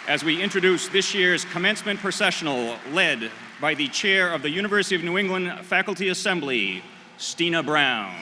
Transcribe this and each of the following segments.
as we introduce this year's commencement processional led by the chair of the University of New England Faculty Assembly, Stina Brown.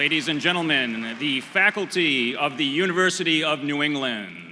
Ladies and gentlemen, the faculty of the University of New England.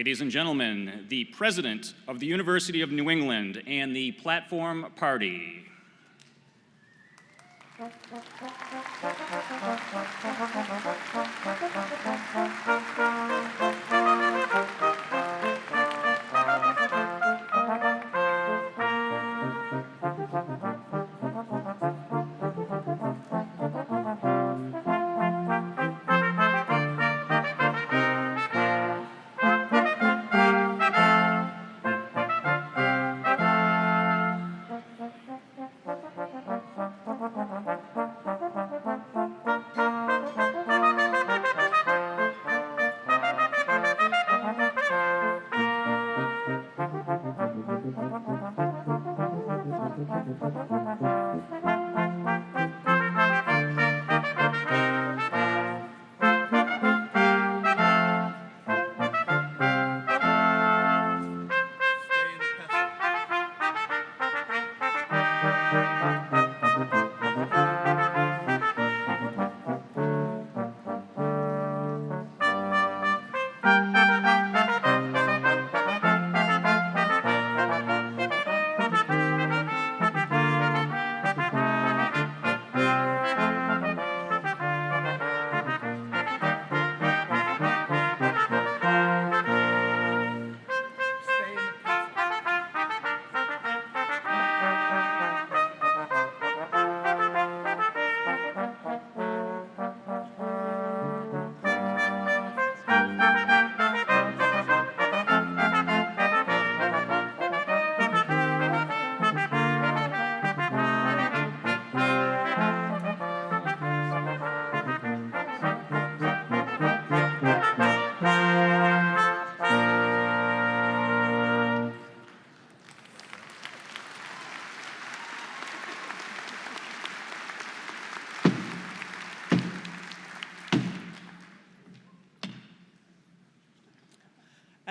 Ladies and gentlemen, the President of the University of New England and the Platform Party.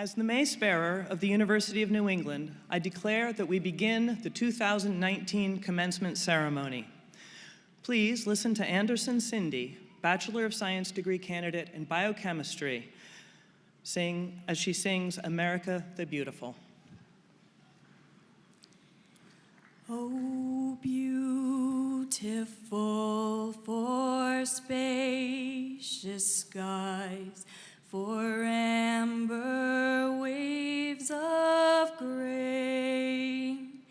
As the mace bearer of the University of New England, I declare that we begin the 2019 commencement ceremony. Please listen to Anderson Cindy, Bachelor of Science degree candidate in biochemistry, as she sings America the Beautiful. Oh, beautiful for spacious skies, for amber waves of grain,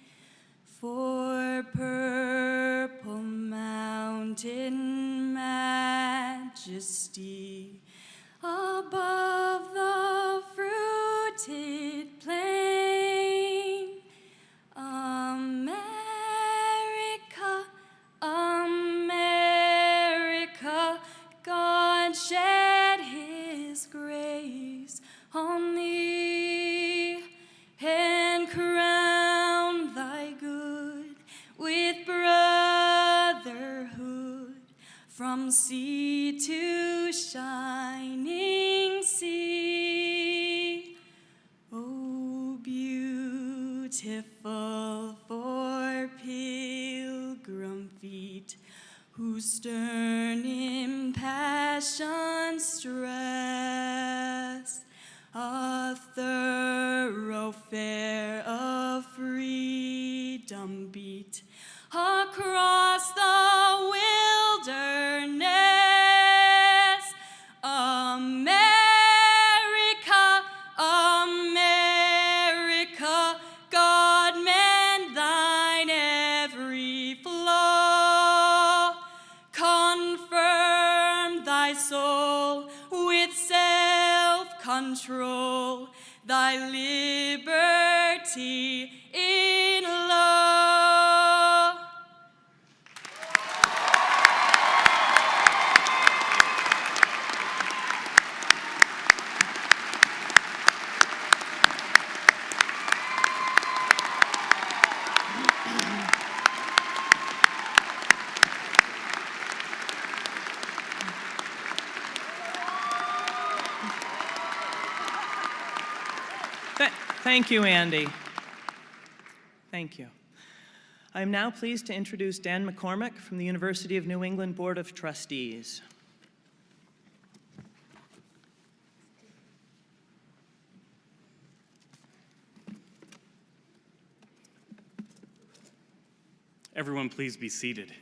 for purple mountain majesty above the fruited plain. America, America, God shed his grace on thee and crown thy good with brotherhood from sea to shining sea. Oh, beautiful for pilgrim feet whose stern impassioned stress a thoroughfare of freedom beat across the wilderness. America, America, God mend thine every flaw. Confirm thy soul with self-control, thy liberty in law. Thank you, Andy. Thank you. I am now pleased to introduce Dan McCormick from the University of New England Board of Trustees. Everyone, please be seated.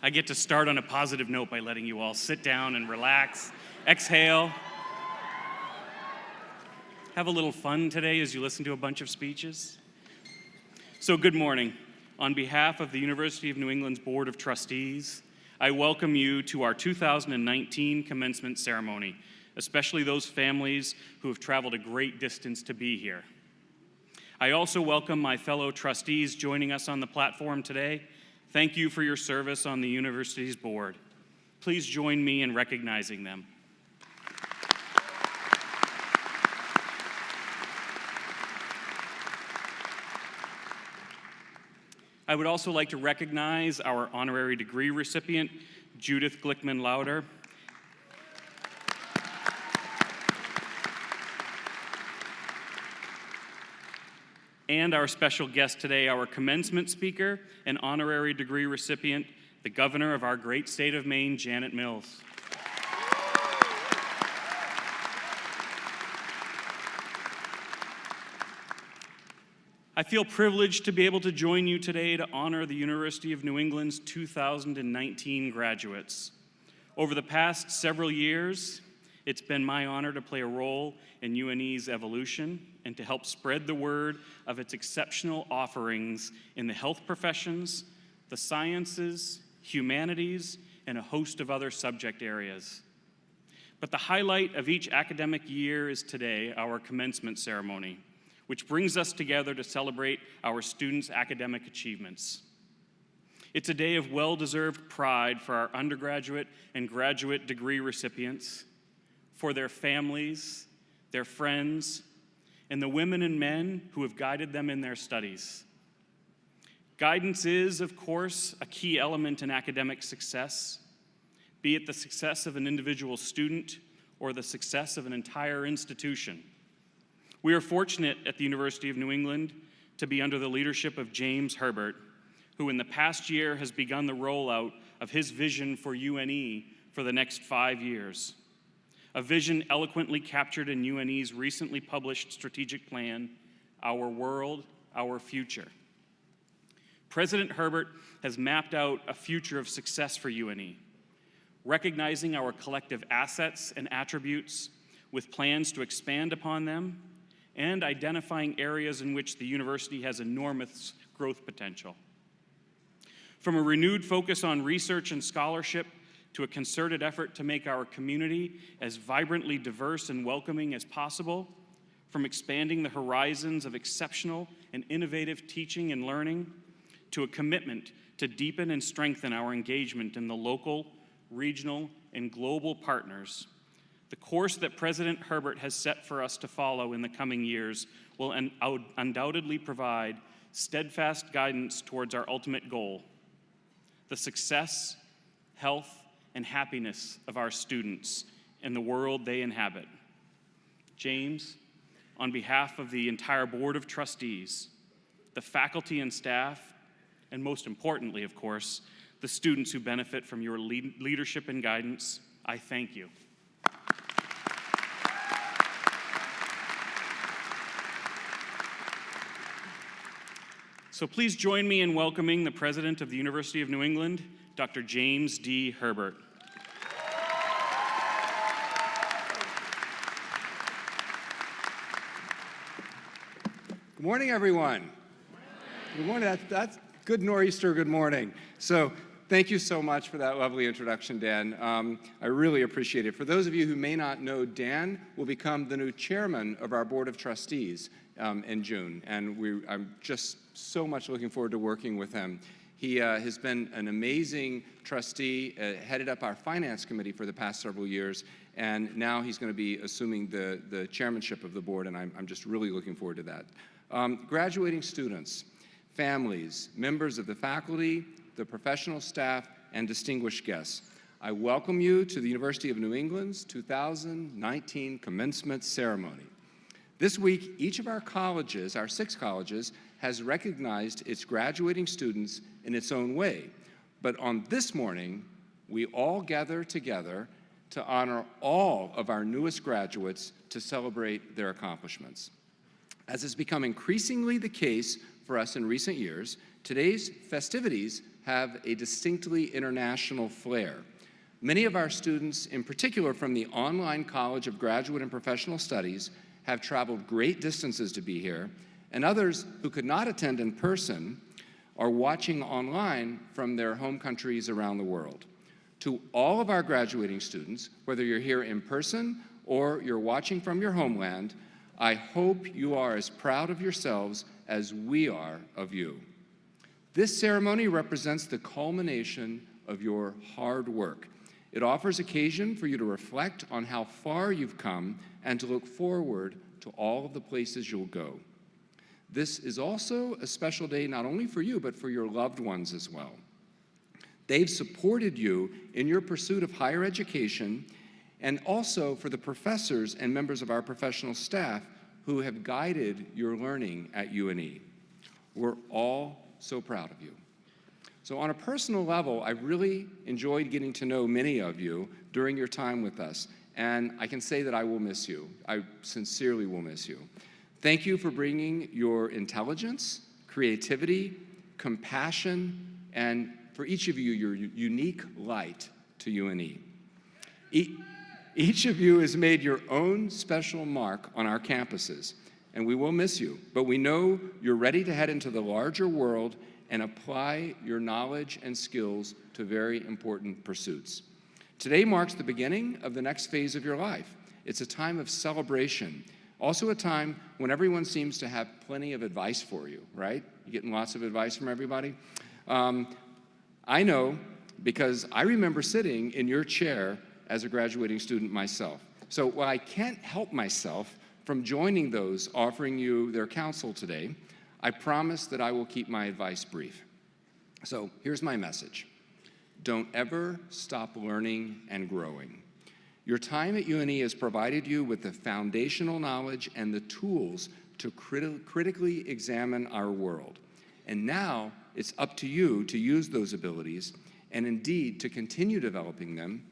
I get to start on a positive note by letting you all sit down and relax, exhale. Have a little fun today as you listen to a bunch of speeches. So good morning. On behalf of the University of New England's Board of Trustees, I welcome you to our 2019 commencement ceremony, especially those families who have traveled a great distance to be here. I also welcome my fellow trustees joining us on the platform today. Thank you for your service on the university's board. Please join me in recognizing them. I would also like to recognize our honorary degree recipient, Judy Glickman Lauder. And our special guest today, our commencement speaker and honorary degree recipient, the governor of our great state of Maine, Janet Mills. I feel privileged to be able to join you today to honor the University of New England's 2019 graduates. Over the past several years, it's been my honor to play a role in UNE's evolution and to help spread the word of its exceptional offerings in the health professions, the sciences, humanities, and a host of other subject areas. But the highlight of each academic year is today, our commencement ceremony, which brings us together to celebrate our students' academic achievements. It's a day of well-deserved pride for our undergraduate and graduate degree recipients, for their families, their friends, and the women and men who have guided them in their studies. Guidance is, of course, a key element in academic success, be it the success of an individual student or the success of an entire institution. We are fortunate at the University of New England to be under the leadership of James Herbert, who in the past year has begun the rollout of his vision for UNE for the next 5 years, a vision eloquently captured in UNE's recently published strategic plan, Our World, Our Future. President Herbert has mapped out a future of success for UNE, recognizing our collective assets and attributes with plans to expand upon them, and identifying areas in which the university has enormous growth potential. From a renewed focus on research and scholarship to a concerted effort to make our community as vibrantly diverse and welcoming as possible, from expanding the horizons of exceptional and innovative teaching and learning, to a commitment to deepen and strengthen our engagement in the local, regional, and global partners, the course that President Herbert has set for us to follow in the coming years will undoubtedly provide steadfast guidance towards our ultimate goal, the success, health, and happiness of our students and the world they inhabit. James, on behalf of the entire Board of Trustees, the faculty and staff, and most importantly, of course, the students who benefit from your leadership and guidance, I thank you. So please join me in welcoming the President of the University of New England, Dr. James D. Herbert. Good morning, everyone. Good morning. That's good nor'easter. Good morning. So thank you so much for that lovely introduction, Dan. I really appreciate it. For those of you who may not know, Dan will become the new chairman of our Board of Trustees in June, and I'm just so much looking forward to working with him. He has been an amazing trustee, headed up our finance committee for the past several years, and now he's going to be assuming the chairmanship of the board, and I'm just really looking forward to that. Graduating students, families, members of the faculty, the professional staff, and distinguished guests, I welcome you to the University of New England's 2019 commencement ceremony. This week, each of our colleges, our 6 colleges, has recognized its graduating students in its own way. But on this morning, we all gather together to honor all of our newest graduates to celebrate their accomplishments. As has become increasingly the case for us in recent years, today's festivities have a distinctly international flair. Many of our students, in particular from the online College of Graduate and Professional Studies, have traveled great distances to be here, and others who could not attend in person are watching online from their home countries around the world. To all of our graduating students, whether you're here in person or you're watching from your homeland, I hope you are as proud of yourselves as we are of you. This ceremony represents the culmination of your hard work. It offers occasion for you to reflect on how far you've come and to look forward to all of the places you'll go. This is also a special day not only for you, but for your loved ones as well. They've supported you in your pursuit of higher education, and also for the professors and members of our professional staff who have guided your learning at UNE. We're all so proud of you. So on a personal level, I really enjoyed getting to know many of you during your time with us, and I can say that I will miss you. I sincerely will miss you. Thank you for bringing your intelligence, creativity, compassion, and for each of you, your unique light to UNE. Each of you has made your own special mark on our campuses, and we will miss you, but we know you're ready to head into the larger world and apply your knowledge and skills to very important pursuits. Today marks the beginning of the next phase of your life. It's a time of celebration, also a time when everyone seems to have plenty of advice for you, right? You getting lots of advice from everybody? I know because I remember sitting in your chair as a graduating student myself. So while I can't help myself from joining those offering you their counsel today, I promise that I will keep my advice brief. So here's my message. Don't ever stop learning and growing. Your time at UNE has provided you with the foundational knowledge and the tools to critically examine our world. And now it's up to you to use those abilities and indeed to continue developing them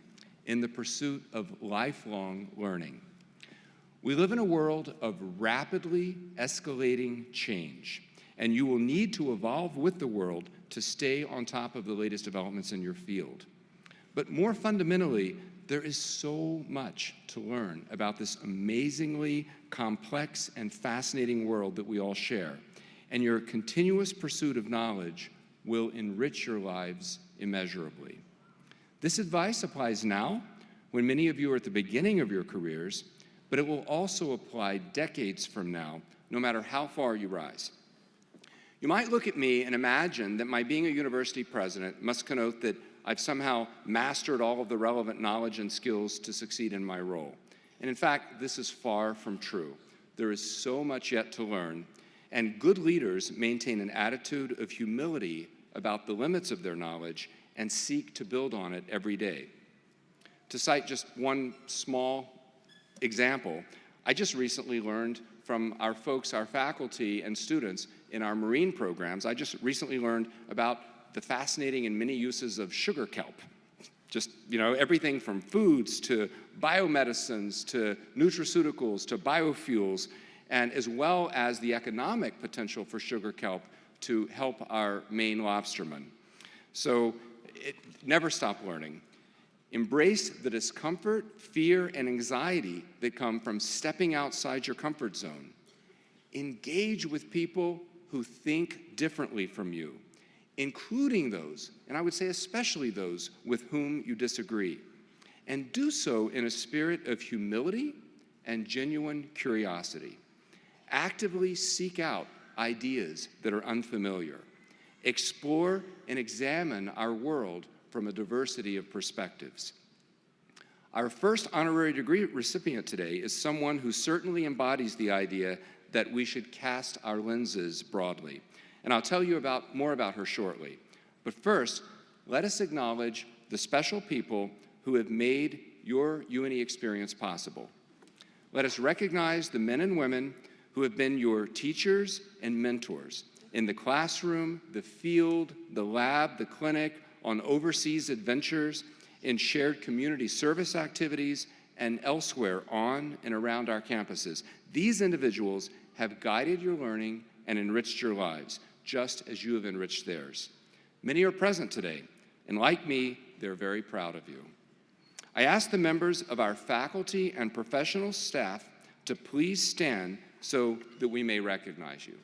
in the pursuit of lifelong learning. We live in a world of rapidly escalating change, and you will need to evolve with the world to stay on top of the latest developments in your field. But more fundamentally, there is so much to learn about this amazingly complex and fascinating world that we all share, and your continuous pursuit of knowledge will enrich your lives immeasurably. This advice applies now, when many of you are at the beginning of your careers, but it will also apply decades from now, no matter how far you rise. You might look at me and imagine that my being a university president must connote that I've somehow mastered all of the relevant knowledge and skills to succeed in my role. And in fact, this is far from true. There is so much yet to learn, and good leaders maintain an attitude of humility about the limits of their knowledge and seek to build on it every day. To cite just one small example, I just recently learned from our folks, our faculty and students in our marine programs, I just recently learned about the fascinating and many uses of sugar kelp. Just, everything from foods to biomedicines to nutraceuticals to biofuels, and as well as the economic potential for sugar kelp to help our Maine lobstermen. So never stop learning. Embrace the discomfort, fear, and anxiety that come from stepping outside your comfort zone. Engage with people who think differently from you, including those, and I would say especially those, with whom you disagree. And do so in a spirit of humility and genuine curiosity. Actively seek out ideas that are unfamiliar. Explore and examine our world from a diversity of perspectives. Our first honorary degree recipient today is someone who certainly embodies the idea that we should cast our lenses broadly. And I'll tell you more about her shortly. But first, let us acknowledge the special people who have made your UNE experience possible. Let us recognize the men and women who have been your teachers and mentors in the classroom, the field, the lab, the clinic, on overseas adventures, in shared community service activities, and elsewhere on and around our campuses. These individuals have guided your learning and enriched your lives, just as you have enriched theirs. Many are present today, and like me, they're very proud of you. I ask the members of our faculty and professional staff to please stand so that we may recognize you.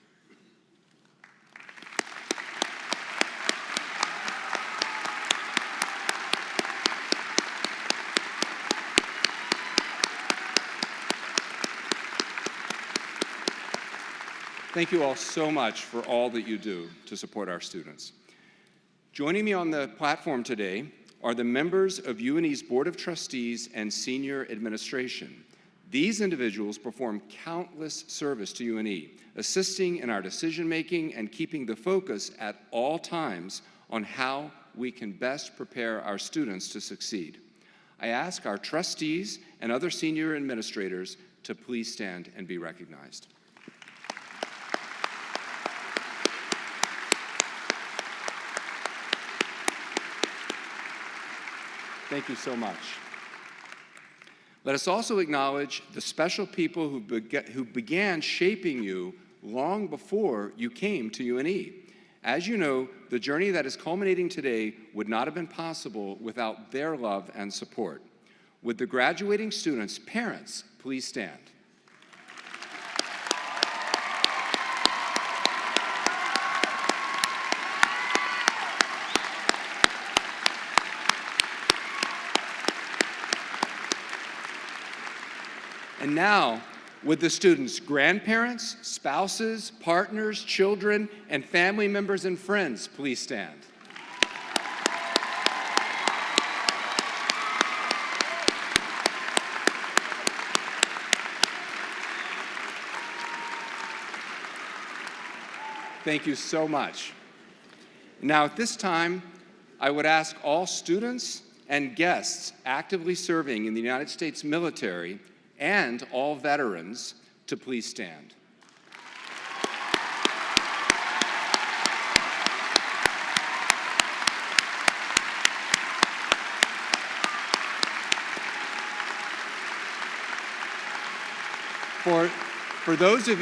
Thank you all so much for all that you do to support our students. Joining me on the platform today are the members of UNE's Board of Trustees and Senior Administration. These individuals perform countless service to UNE, assisting in our decision-making and keeping the focus at all times on how we can best prepare our students to succeed. I ask our trustees and other senior administrators to please stand and be recognized. Thank you so much. Let us also acknowledge the special people who began shaping you long before you came to UNE. As you know, the journey that is culminating today would not have been possible without their love and support. Would the graduating students' parents please stand? And now, would the students' grandparents, spouses, partners, children, and family members and friends please stand? Thank you so much. Now, at this time, I would ask all students and guests actively serving in the United States military and all veterans to please stand. For those of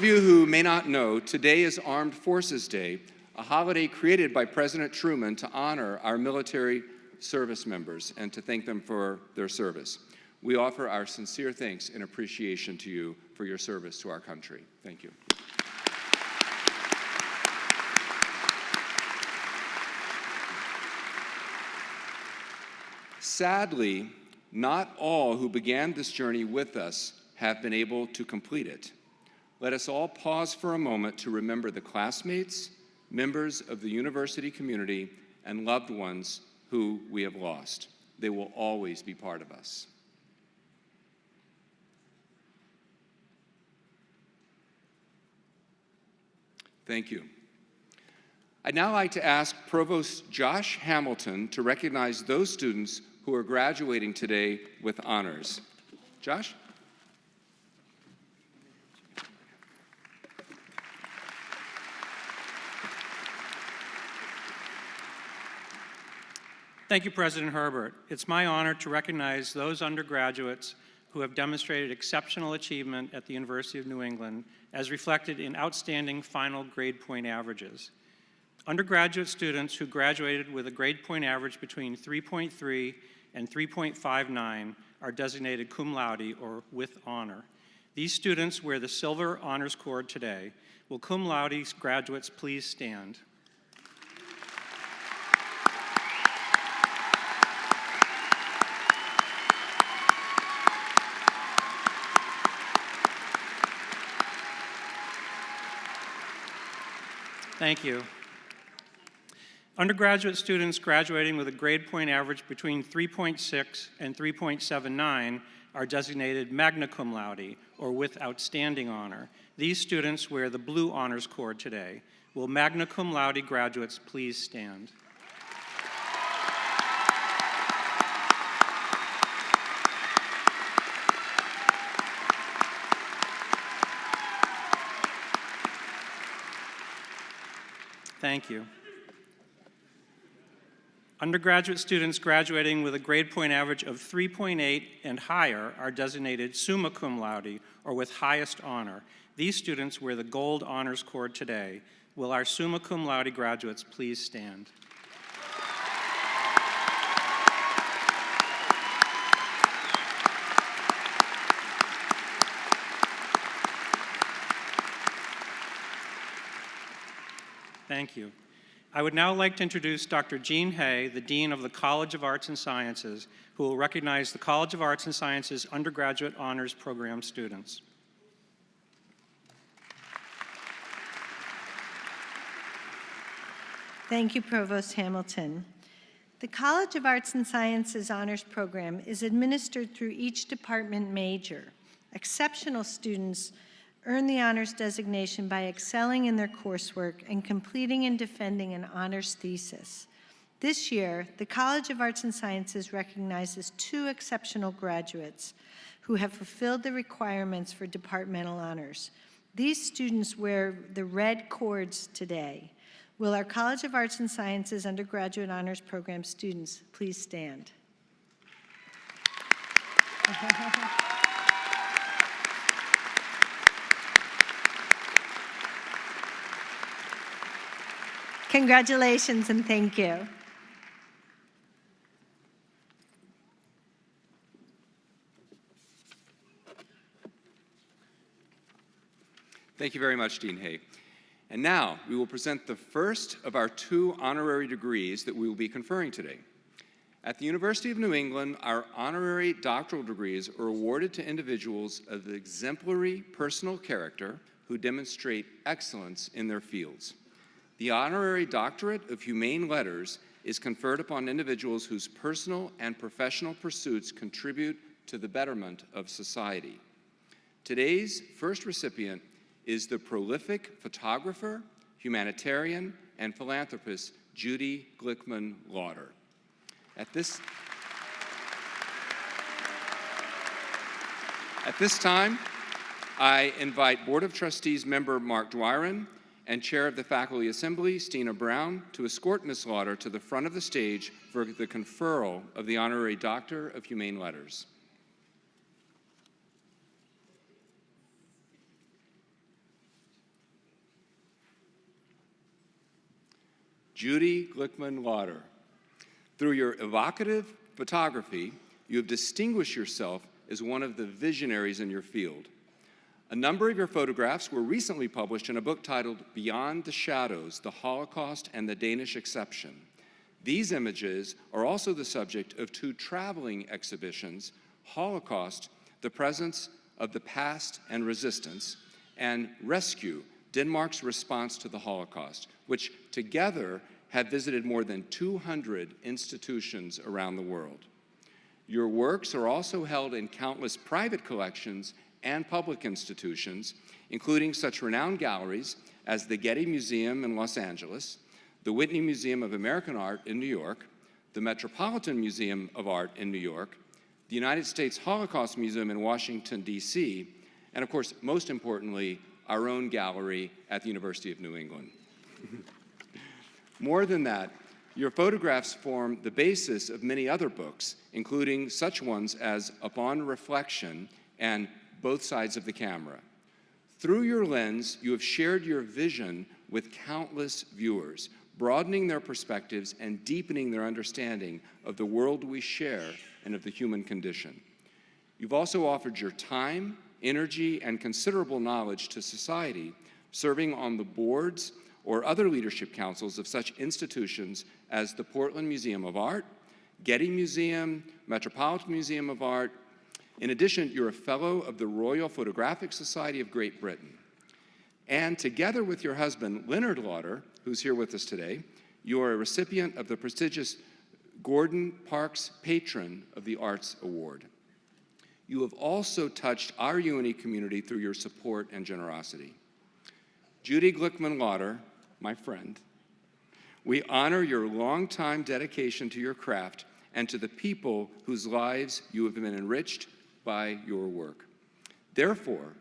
you who may not know, today is Armed Forces Day, a holiday created by President Truman to honor our military service members and to thank them for their service. We offer our sincere thanks and appreciation to you for your service to our country. Thank you. Sadly, not all who began this journey with us have been able to complete it. Let us all pause for a moment to remember the classmates, members of the university community, and loved ones who we have lost. They will always be part of us. Thank you. I'd now like to ask Provost Josh Hamilton to recognize those students who are graduating today with honors. Josh? Thank you, President Herbert. It's my honor to recognize those undergraduates who have demonstrated exceptional achievement at the University of New England, as reflected in outstanding final grade point averages. Undergraduate students who graduated with a grade point average between 3.3 and 3.59 are designated cum laude, or with honor. These students wear the silver honors cord today. Will cum laude graduates please stand? Thank you. Undergraduate students graduating with a grade point average between 3.6 and 3.79 are designated magna cum laude, or with outstanding honor. These students wear the blue honors cord today. Will magna cum laude graduates please stand? Thank you. Undergraduate students graduating with a grade point average of 3.8 and higher are designated summa cum laude, or with highest honor. These students wear the gold honors cord today. Will our summa cum laude graduates please stand? Thank you. I would now like to introduce Dr. Jean Hay, the Dean of the College of Arts and Sciences, who will recognize the College of Arts and Sciences Undergraduate Honors Program students. Thank you, Provost Hamilton. The College of Arts and Sciences Honors Program is administered through each department major. Exceptional students earn the honors designation by excelling in their coursework and completing and defending an honors thesis. This year, the College of Arts and Sciences recognizes 2 exceptional graduates who have fulfilled the requirements for departmental honors. These students wear the red cords today. Will our College of Arts and Sciences Undergraduate Honors Program students please stand? Congratulations and thank you. Thank you very much, Dean Hay. And now we will present the first of our 2 honorary degrees that we will be conferring today. At the University of New England, our honorary doctoral degrees are awarded to individuals of exemplary personal character who demonstrate excellence in their fields. The Honorary Doctorate of Humane Letters is conferred upon individuals whose personal and professional pursuits contribute to the betterment of society. Today's first recipient is the prolific photographer, humanitarian, and philanthropist Judy Glickman Lauder. At this time, I invite Board of Trustees member Mark Dwyron and Chair of the Faculty Assembly, Stina Brown, to escort Ms. Lauder to the front of the stage for the conferral of the Honorary Doctor of Humane Letters. Judy Glickman Lauder, through your evocative photography, you have distinguished yourself as one of the visionaries in your field. A number of your photographs were recently published in a book titled Beyond the Shadows, the Holocaust and the Danish Exception. These images are also the subject of two traveling exhibitions, Holocaust, the Presence of the Past and Resistance, and Rescue, Denmark's Response to the Holocaust, which together have visited more than 200 institutions around the world. Your works are also held in countless private collections and public institutions, including such renowned galleries as the Getty Museum in Los Angeles, the Whitney Museum of American Art in New York, the Metropolitan Museum of Art in New York, the United States Holocaust Museum in Washington, D.C., and of course, most importantly, our own gallery at the University of New England. More than that, your photographs form the basis of many other books, including such ones as Upon Reflection and Both Sides of the Camera. Through your lens, you have shared your vision with countless viewers, broadening their perspectives and deepening their understanding of the world we share and of the human condition. You've also offered your time, energy, and considerable knowledge to society, serving on the boards or other leadership councils of such institutions as the Portland Museum of Art, Getty Museum, Metropolitan Museum of Art. In addition, you're a fellow of the Royal Photographic Society of Great Britain. And together with your husband, Leonard Lauder, who's here with us today, you are a recipient of the prestigious Gordon Parks Patron of the Arts Award. You have also touched our UNE community through your support and generosity. Judy Glickman Lauder, my friend, we honor your longtime dedication to your craft and to the people whose lives you have been enriched by your work. Therefore,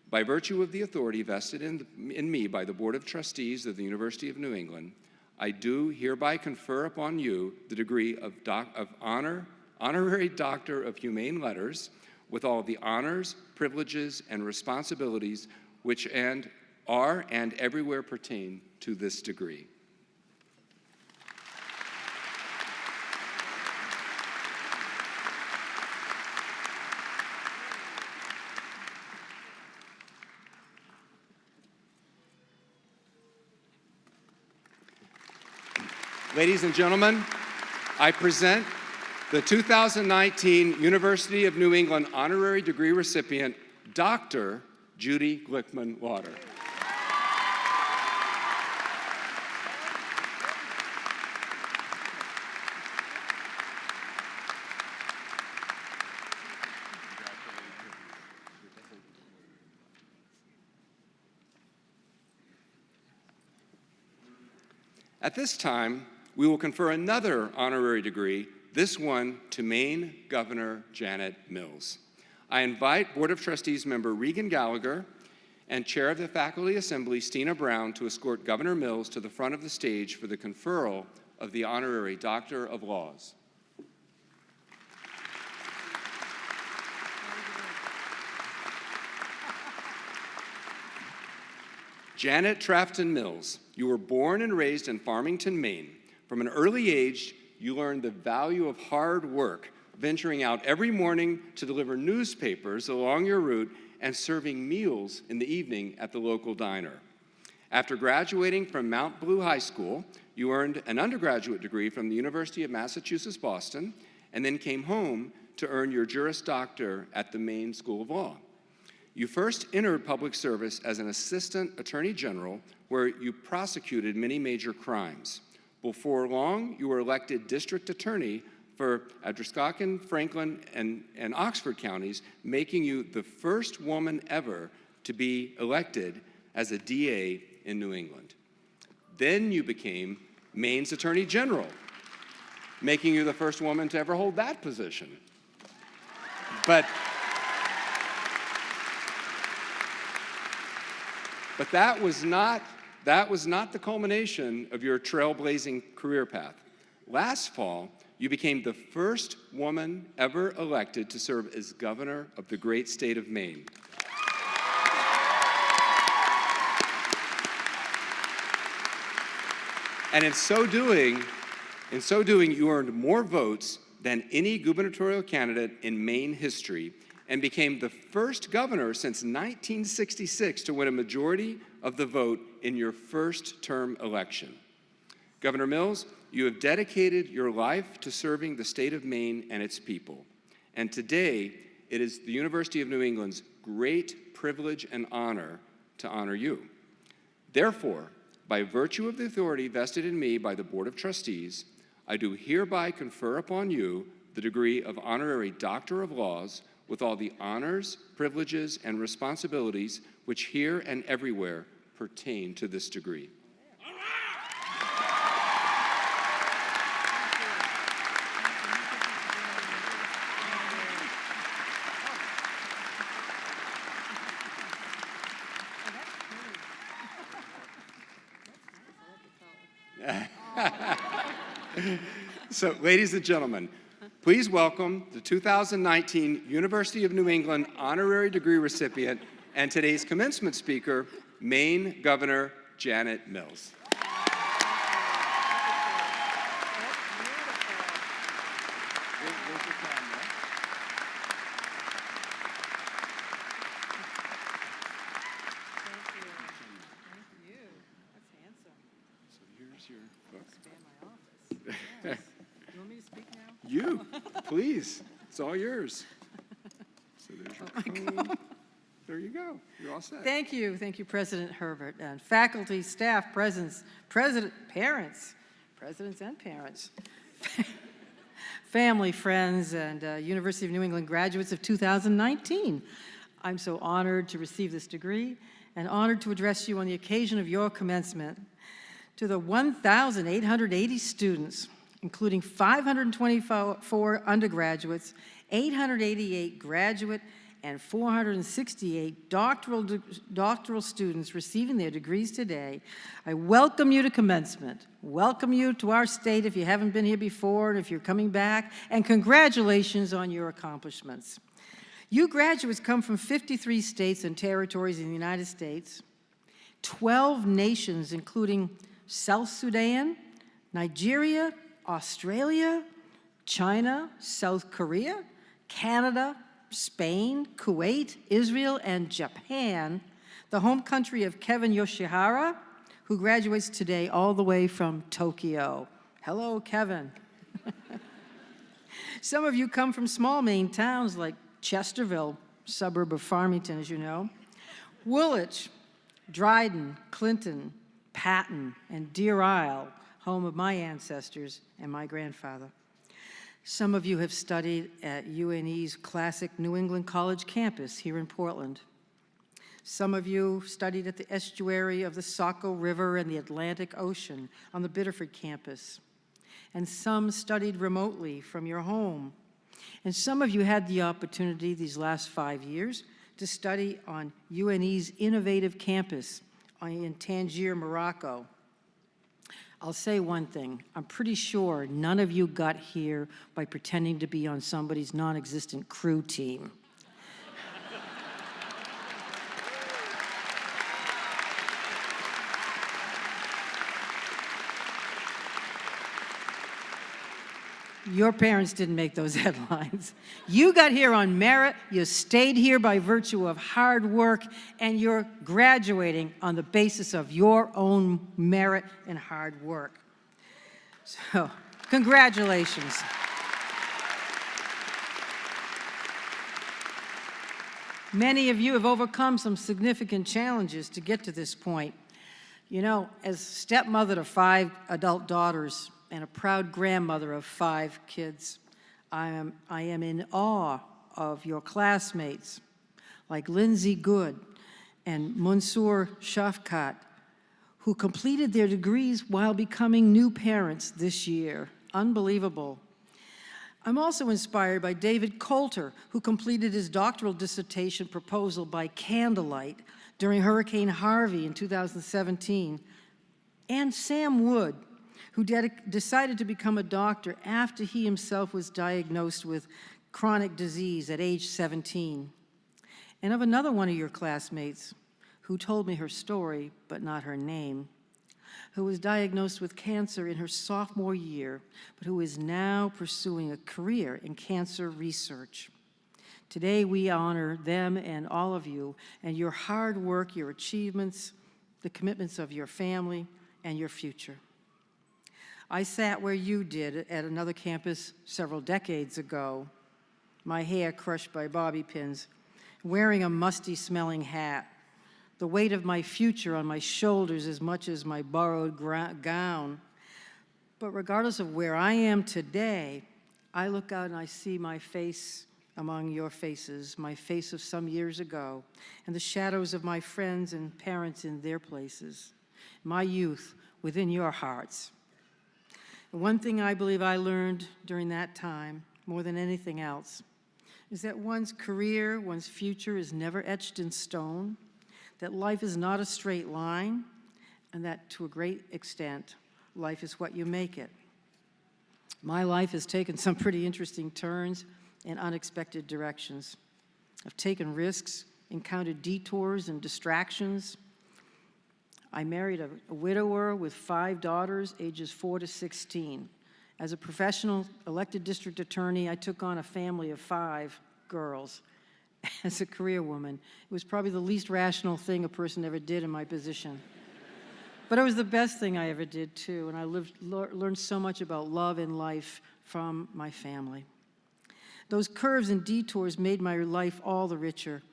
by virtue of the authority vested in me by the Board of Trustees of the University of New England, I do hereby confer upon you the degree of Honorary Doctor of Humane Letters with all the honors, privileges, and responsibilities which are and everywhere pertain to this degree. Ladies and gentlemen, I present the 2019 University of New England honorary degree recipient, Dr. Judy Glickman Lauder. At this time, we will confer another honorary degree, this one to Maine Governor Janet Mills. I invite Board of Trustees member Regan Gallagher and Chair of the Faculty Assembly, Stina Brown, to escort Governor Mills to the front of the stage for the conferral of the Honorary Doctor of Laws. Janet Trafton Mills, you were born and raised in Farmington, Maine. From an early age, you learned the value of hard work, venturing out every morning to deliver newspapers along your route and serving meals in the evening at the local diner. After graduating from Mount Blue High School, you earned an undergraduate degree from the University of Massachusetts, Boston, and then came home to earn your Juris Doctor at the Maine School of Law. You first entered public service as an assistant attorney general, where you prosecuted many major crimes. Before long, you were elected district attorney for Androscoggin, Franklin, and Oxford counties, making you the first woman ever to be elected as a DA in New England. Then you became Maine's Attorney General, making you the first woman to ever hold that position. But that was not the culmination of your trailblazing career path. Last fall, you became the first woman ever elected to serve as governor of the great state of Maine. And in so doing, you earned more votes than any gubernatorial candidate in Maine history and became the first governor since 1966 to win a majority of the vote in your first term election. Governor Mills, you have dedicated your life to serving the state of Maine and its people. And today, it is the University of New England's great privilege and honor to honor you. Therefore, by virtue of the authority vested in me by the Board of Trustees, I do hereby confer upon you the degree of Honorary Doctor of Laws with all the honors, privileges, and responsibilities which here and everywhere pertain to this degree. So, ladies and gentlemen, please welcome the 2019 University of New England honorary degree recipient and today's commencement speaker, Maine Governor Janet Mills. You, please. It's all yours. So there's your cone. There you go. You're all set. Thank you, President Herbert, and faculty, staff, presidents and parents, family, friends, and University of New England graduates of 2019. I'm so honored to receive this degree and honored to address you on the occasion of your commencement. To the 1,880 students, including 524 undergraduates, 888 graduate, and 468 doctoral students receiving their degrees today, I welcome you to commencement. Welcome you to our state if you haven't been here before and if you're coming back, and congratulations on your accomplishments. You graduates come from 53 states and territories in the United States, 12 nations including South Sudan, Nigeria, Australia, China, South Korea, Canada, Spain, Kuwait, Israel, and Japan, the home country of Kevin Yoshihara, who graduates today all the way from Tokyo. Hello, Kevin. Some of you come from small Maine towns like Chesterville, suburb of Farmington, as you know, Woolwich, Dryden, Clinton, Patton, and Deer Isle, home of my ancestors and my grandfather. Some of you have studied at UNE's classic New England College campus here in Portland. Some of you studied at the estuary of the Saco River and the Atlantic Ocean on the Biddeford campus. And some studied remotely from your home. And some of you had the opportunity these last 5 years to study on UNE's innovative campus in Tangier, Morocco. I'll say one thing. I'm pretty sure none of you got here by pretending to be on somebody's non-existent crew team. Your parents didn't make those headlines. You got here on merit, you stayed here by virtue of hard work, and you're graduating on the basis of your own merit and hard work. So, congratulations. Many of you have overcome some significant challenges to get to this point. You know, as stepmother to 5 adult daughters, and a proud grandmother of 5 kids, I am in awe of your classmates, like Lindsay Good and Mansour Shafkat, who completed their degrees while becoming new parents this year. Unbelievable. I'm also inspired by David Coulter, who completed his doctoral dissertation proposal by candlelight during Hurricane Harvey in 2017, and Sam Wood, who decided to become a doctor after he himself was diagnosed with chronic disease at age 17. And of another one of your classmates who told me her story, but not her name, who was diagnosed with cancer in her sophomore year, but who is now pursuing a career in cancer research. Today, we honor them and all of you and your hard work, your achievements, the commitments of your family, and your future. I sat where you did at another campus several decades ago, my hair crushed by bobby pins, wearing a musty-smelling hat, the weight of my future on my shoulders as much as my borrowed gown. But regardless of where I am today, I look out and I see my face among your faces, my face of some years ago, and the shadows of my friends and parents in their places, my youth within your hearts. And one thing I believe I learned during that time, more than anything else, is that one's career, one's future is never etched in stone, that life is not a straight line, and that to a great extent, life is what you make it. My life has taken some pretty interesting turns in unexpected directions. I've taken risks, encountered detours and distractions. I married a widower with 5 daughters, ages 4 to 16. As a professional elected district attorney, I took on a family of 5 girls. As a career woman, it was probably the least rational thing a person ever did in my position. But it was the best thing I ever did, too, and I learned so much about love and life from my family. Those curves and detours made my life all the richer.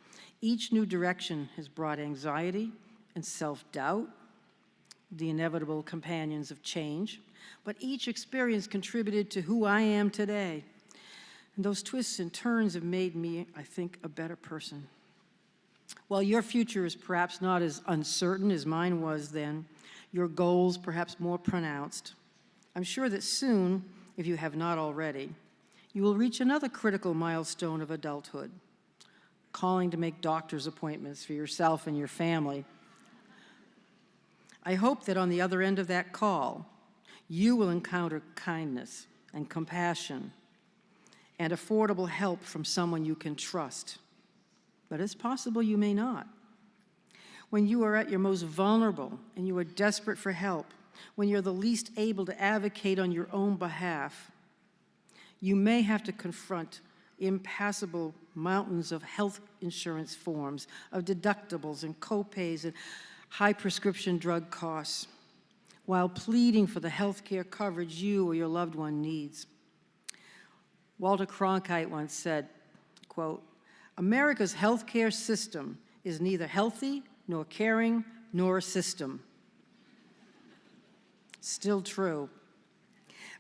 Each new direction has brought anxiety and self-doubt, the inevitable companions of change, but each experience contributed to who I am today. And those twists and turns have made me, I think, a better person. While your future is perhaps not as uncertain as mine was then, your goals perhaps more pronounced, I'm sure that soon, if you have not already, you will reach another critical milestone of adulthood, calling to make doctor's appointments for yourself and your family. I hope that on the other end of that call, you will encounter kindness and compassion and affordable help from someone you can trust. But it's possible you may not. When you are at your most vulnerable and you are desperate for help, when you're the least able to advocate on your own behalf, you may have to confront impassable mountains of health insurance forms, of deductibles and copays and high prescription drug costs, while pleading for the health care coverage you or your loved one needs. Walter Cronkite once said, quote, "America's health care system is neither healthy nor caring nor a system." Still true.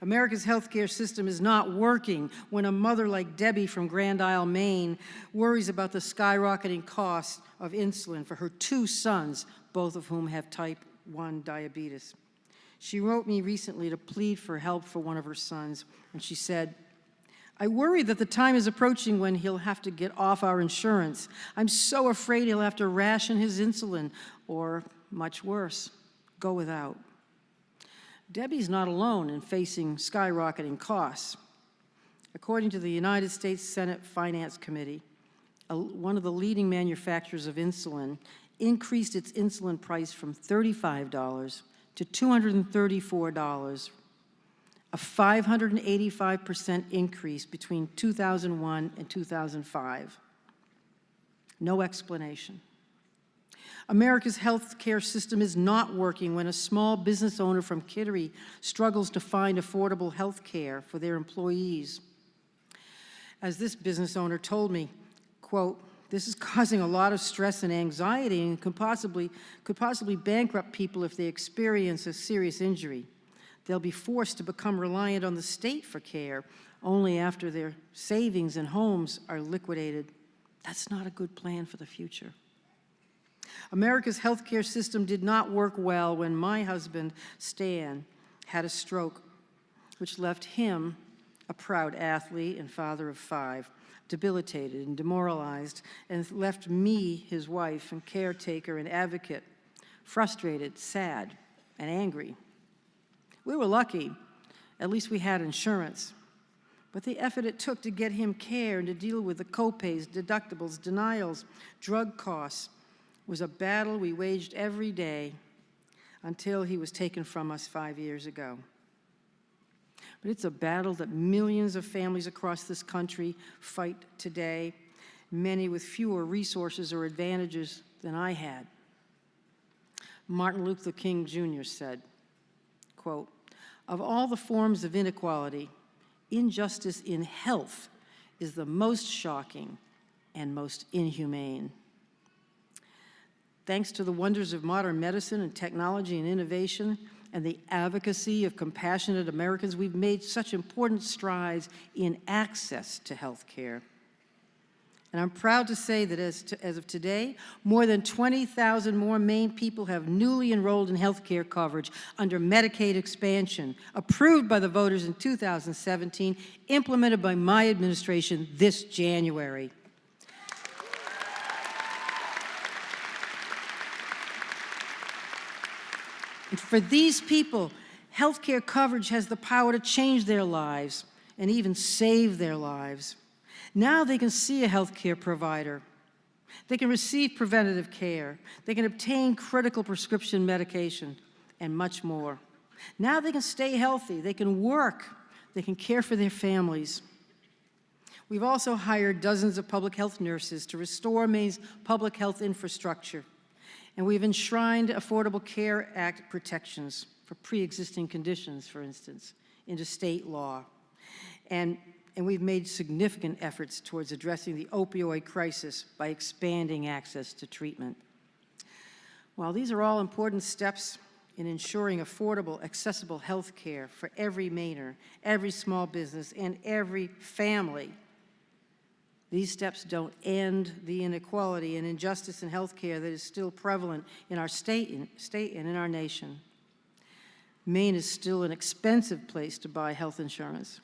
America's healthcare system is not working when a mother like Debbie from Grand Isle, Maine, worries about the skyrocketing cost of insulin for her 2 sons, both of whom have type 1 diabetes. She wrote me recently to plead for help for one of her sons, and she said, "I worry that the time is approaching when he'll have to get off our insurance. I'm so afraid he'll have to ration his insulin, or much worse, go without." Debbie's not alone in facing skyrocketing costs. According to the United States Senate Finance Committee, one of the leading manufacturers of insulin increased its insulin price from $35 to $234, a 585% increase between 2001 and 2005. No explanation. America's health care system is not working when a small business owner from Kittery struggles to find affordable health care for their employees. As this business owner told me, quote, "This is causing a lot of stress and anxiety and could possibly bankrupt people if they experience a serious injury. They'll be forced to become reliant on the state for care only after their savings and homes are liquidated. That's not a good plan for the future." America's healthcare system did not work well when my husband, Stan, had a stroke, which left him, a proud athlete and father of 5, debilitated and demoralized, and left me, his wife and caretaker and advocate, frustrated, sad, and angry. We were lucky. At least we had insurance. But the effort it took to get him care and to deal with the copays, deductibles, denials, drug costs was a battle we waged every day until he was taken from us 5 years ago. But it's a battle that millions of families across this country fight today, many with fewer resources or advantages than I had. Martin Luther King Jr. said, quote, "Of all the forms of inequality, injustice in health is the most shocking and most inhumane." Thanks to the wonders of modern medicine and technology and innovation and the advocacy of compassionate Americans, we've made such important strides in access to health care. And I'm proud to say that as of today, more than 20,000 more Maine people have newly enrolled in health care coverage under Medicaid expansion, approved by the voters in 2017, implemented by my administration this January. And for these people, health care coverage has the power to change their lives and even save their lives. Now they can see a health care provider. They can receive preventative care. They can obtain critical prescription medication and much more. Now they can stay healthy. They can work. They can care for their families. We've also hired dozens of public health nurses to restore Maine's public health infrastructure. And we've enshrined Affordable Care Act protections for pre-existing conditions, for instance, into state law. And we've made significant efforts towards addressing the opioid crisis by expanding access to treatment. While these are all important steps in ensuring affordable, accessible health care for every Mainer, every small business, and every family, these steps don't end the inequality and injustice in health care that is still prevalent in our state and in our nation. Maine is still an expensive place to buy health insurance,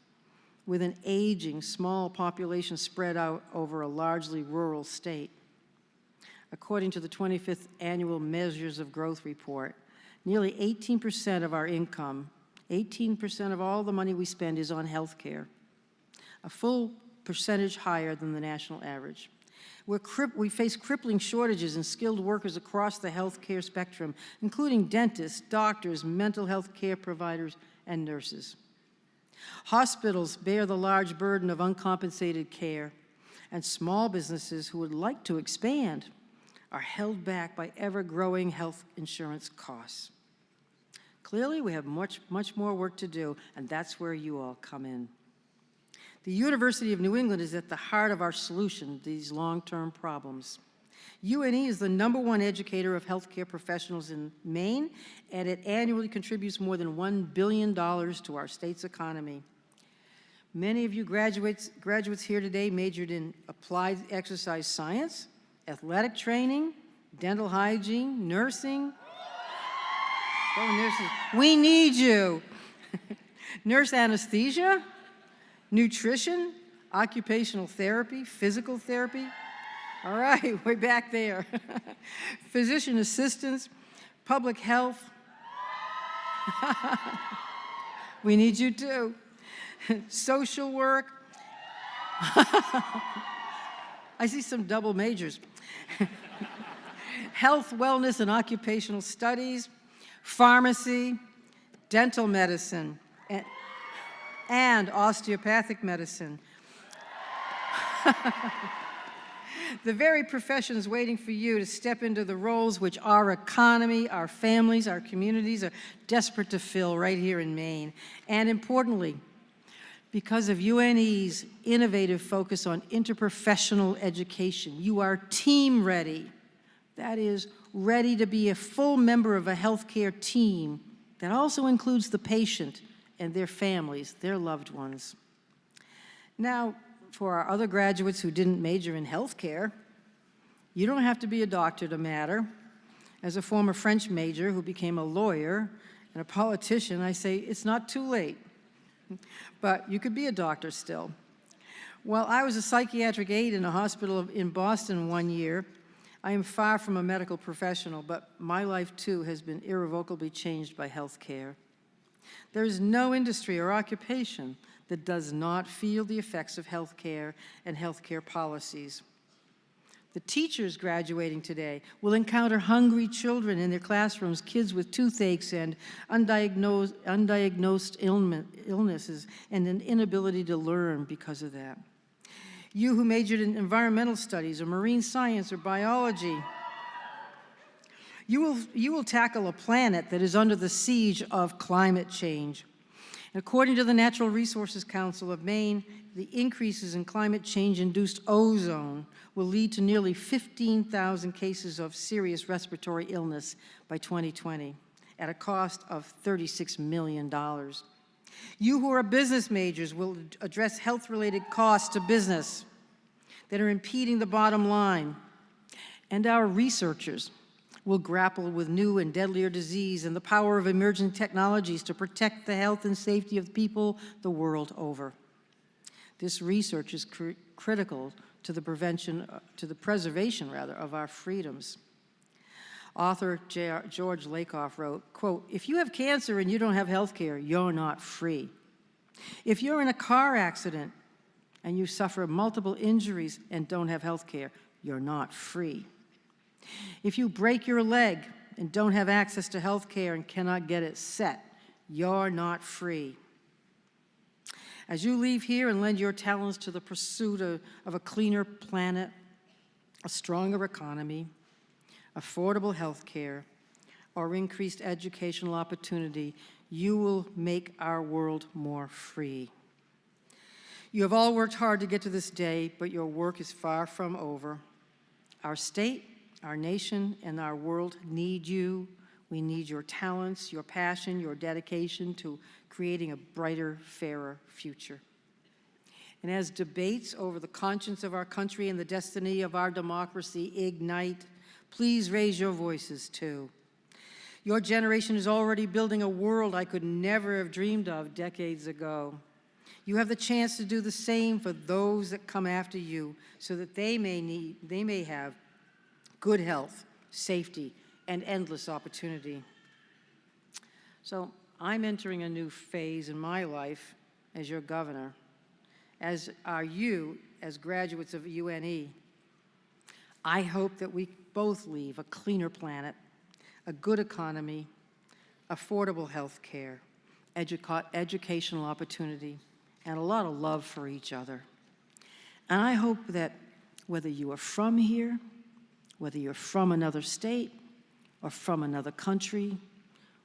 with an aging, small population spread out over a largely rural state. According to the 25th Annual Measures of Growth Report, nearly 18% of our income, 18% of all the money we spend is on health care, a full percentage higher than the national average. We face crippling shortages in skilled workers across the healthcare spectrum, including dentists, doctors, mental health care providers, and nurses. Hospitals bear the large burden of uncompensated care, and small businesses who would like to expand are held back by ever-growing health insurance costs. Clearly, we have much more work to do, and that's where you all come in. The University of New England is at the heart of our solution to these long-term problems. UNE is the #1 educator of healthcare professionals in Maine, and it annually contributes more than $1 billion to our state's economy. Many of you graduates here today majored in applied exercise science, athletic training, dental hygiene, nursing. Oh, nurses, we need you. Nurse anesthesia, nutrition, occupational therapy, physical therapy. All right, we're back there. Physician assistants, public health. We need you too. Social work. I see some double majors. Health, wellness, and occupational studies, pharmacy, dental medicine, and osteopathic medicine. The very professions waiting for you to step into the roles which our economy, our families, our communities are desperate to fill right here in Maine. And importantly, because of UNE's innovative focus on interprofessional education, you are team ready. That is, ready to be a full member of a healthcare team that also includes the patient and their families, their loved ones. Now, for our other graduates who didn't major in healthcare, you don't have to be a doctor to matter. As a former French major who became a lawyer and a politician, I say it's not too late, but you could be a doctor still. While I was a psychiatric aide in a hospital in Boston one year, I am far from a medical professional, but my life too has been irrevocably changed by health care. There is no industry or occupation that does not feel the effects of health care and health care policies. The teachers graduating today will encounter hungry children in their classrooms, kids with toothaches and undiagnosed illnesses, and an inability to learn because of that. You who majored in environmental studies or marine science or biology, you will tackle a planet that is under the siege of climate change. According to the Natural Resources Council of Maine, the increases in climate change-induced ozone will lead to nearly 15,000 cases of serious respiratory illness by 2020 at a cost of $36 million. You who are business majors will address health-related costs to business that are impeding the bottom line. And our researchers will grapple with new and deadlier disease and the power of emerging technologies to protect the health and safety of people the world over. This research is critical to the preservation of our freedoms. Author George Lakoff wrote, quote, "If you have cancer and you don't have health care, you're not free. If you're in a car accident and you suffer multiple injuries and don't have health care, you're not free. If you break your leg and don't have access to health care and cannot get it set, you're not free. As you leave here and lend your talents to the pursuit of a cleaner planet, a stronger economy, affordable health care, or increased educational opportunity, you will make our world more free. You have all worked hard to get to this day, but your work is far from over. Our state, our nation, and our world need you. We need your talents, your passion, your dedication to creating a brighter, fairer future. And as debates over the conscience of our country and the destiny of our democracy ignite, please raise your voices too. Your generation is already building a world I could never have dreamed of decades ago. You have the chance to do the same for those that come after you so that they may have good health, safety, and endless opportunity. So I'm entering a new phase in my life as your governor, as are you as graduates of UNE. I hope that we both leave a cleaner planet, a good economy, affordable health care, educational opportunity, and a lot of love for each other. And I hope that whether you are from here, whether you're from another state or from another country,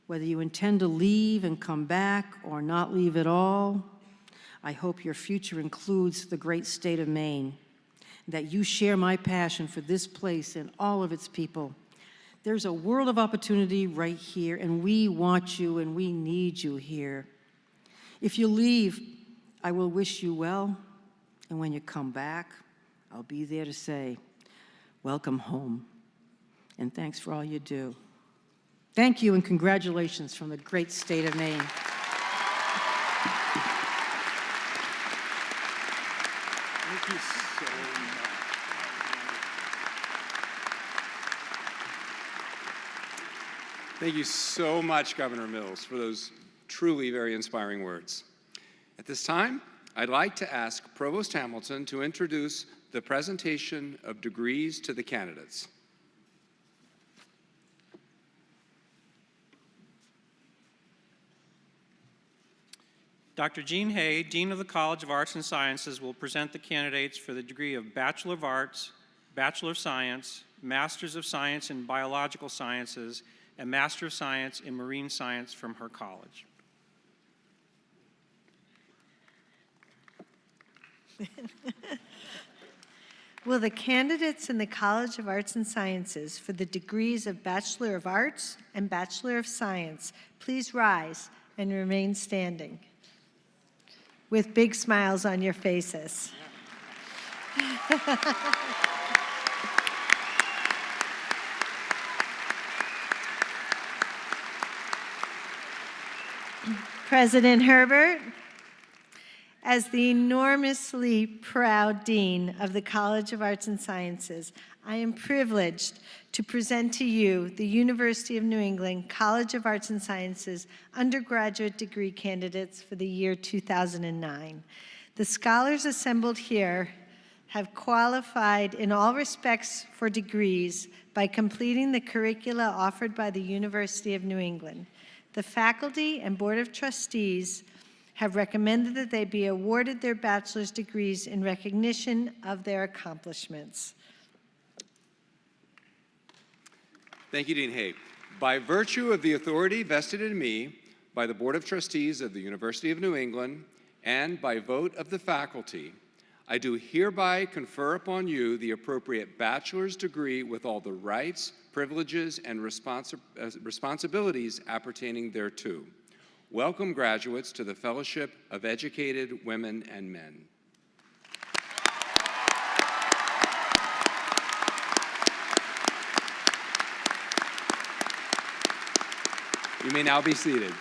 whether you intend to leave and come back or not leave at all, I hope your future includes the great state of Maine, that you share my passion for this place and all of its people. There's a world of opportunity right here, and we want you and we need you here. If you leave, I will wish you well, and when you come back, I'll be there to say, welcome home, and thanks for all you do. Thank you and congratulations from the great state of Maine. Thank you so much. Thank you so much, Governor Mills, for those truly very inspiring words. At this time, I'd like to ask Provost Hamilton to introduce the presentation of degrees to the candidates. Dr. Jean Hay, Dean of the College of Arts and Sciences, will present the candidates for the degree of Bachelor of Arts, Bachelor of Science, Masters of Science in Biological Sciences, and Master of Science in Marine Science from her college. Will the candidates in the College of Arts and Sciences for the degrees of Bachelor of Arts and Bachelor of Science please rise and remain standing with big smiles on your faces? President Herbert, as the enormously proud Dean of the College of Arts and Sciences, I am privileged to present to you the University of New England College of Arts and Sciences undergraduate degree candidates for the year 2009. The scholars assembled here have qualified in all respects for degrees by completing the curricula offered by the University of New England. The faculty and Board of Trustees have recommended that they be awarded their bachelor's degrees in recognition of their accomplishments. Thank you, Dean Hay. By virtue of the authority vested in me by the Board of Trustees of the University of New England and by vote of the faculty, I do hereby confer upon you the appropriate bachelor's degree with all the rights, privileges, and responsibilities appertaining thereto. Welcome, graduates, to the Fellowship of Educated Women and Men. You may now be seated.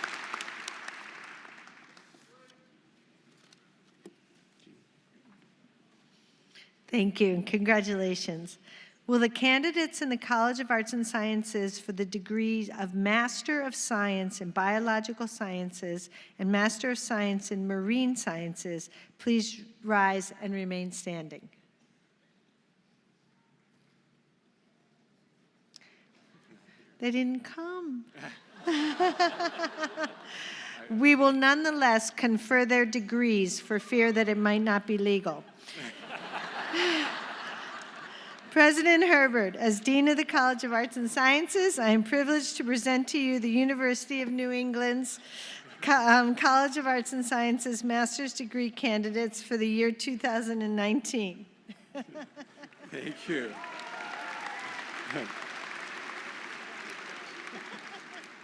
Thank you, and congratulations. Will the candidates in the College of Arts and Sciences for the degrees of Master of Science in Biological Sciences and Master of Science in Marine Sciences please rise and remain standing? They didn't come. We will nonetheless confer their degrees for fear that it might not be legal. President Herbert, as Dean of the College of Arts and Sciences, I am privileged to present to you the University of New England's College of Arts and Sciences master's degree candidates for the year 2019. Thank you.